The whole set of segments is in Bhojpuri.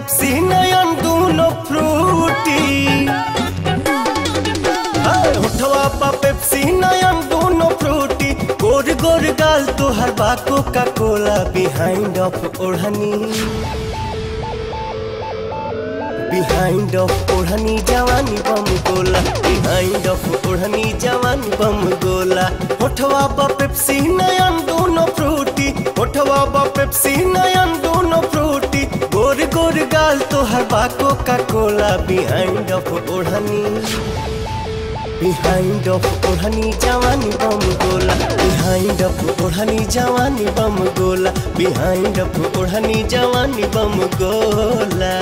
पेप्सी नयन दूनो फ्रूटी। होठवा पा पेप्सी नयन दूनो फ्रूटी। गोर गोर गाल तोहर बा कोका कोला। बिहाइंड ऑफ ओढ़नी, बिहाइंड ऑफ ओढ़नी जवानी बम गोला। बिहाइंड ऑफ ओढ़नी जवानी बम गोला। होठवा बा पेप्सी नयन दूनो फ्रूटी। होठवा बा पेप्सी नयन दूनो फ्रूटी। गोर गोर गाल तोहर बा कोका कोला। बिहाइंड ऑफ ओढ़नी, बिहाइंड ऑफ ओढ़नी जवानी बम गोला। बिहाइंड ऑफ ओढ़नी जवानी बम गोला। बिहाइंड ऑफ ओढ़नी जवानी बम गोला।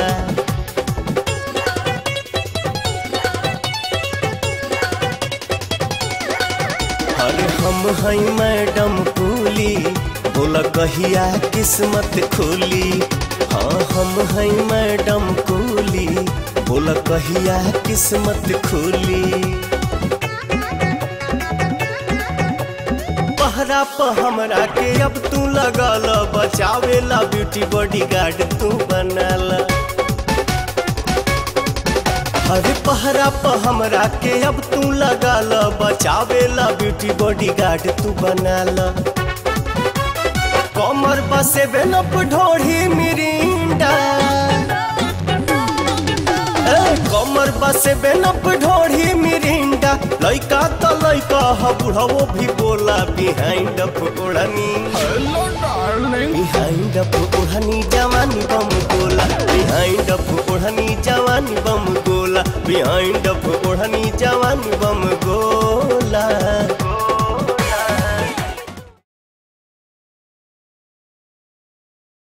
अरे हम हैं मैडम कूली, बोला कहिया किस्मत खुली। हाँ हम हैं मैडम कूली, बोला कहिया किस्मत खुली। पहरा प हमरा के अब तू लगल, बचावेला ब्यूटी बॉडीगार्ड तू बनल। अरे पहरा प हमरा के अब तू लगल, बचावेला ब्यूटी बॉडीगार्ड तू बनल। कमर बसे बेनप ढोढ़ी मिरिंडा। कमर बसे बेनप ढोढ़ी मिरिंडा। लइका तो लइका ह बुढ़ाओ भी बोला। बिहाइंड ऑफ ओढ़नी, हेलो डार्लिंग, बिहाइंड ऑफ ओढ़नी जवानी बम गोला। बिहाइंड ऑफ ओढ़नी जवानी बम गोला। बिहाइंड ऑफ ओढ़नी जवानी बम गोला।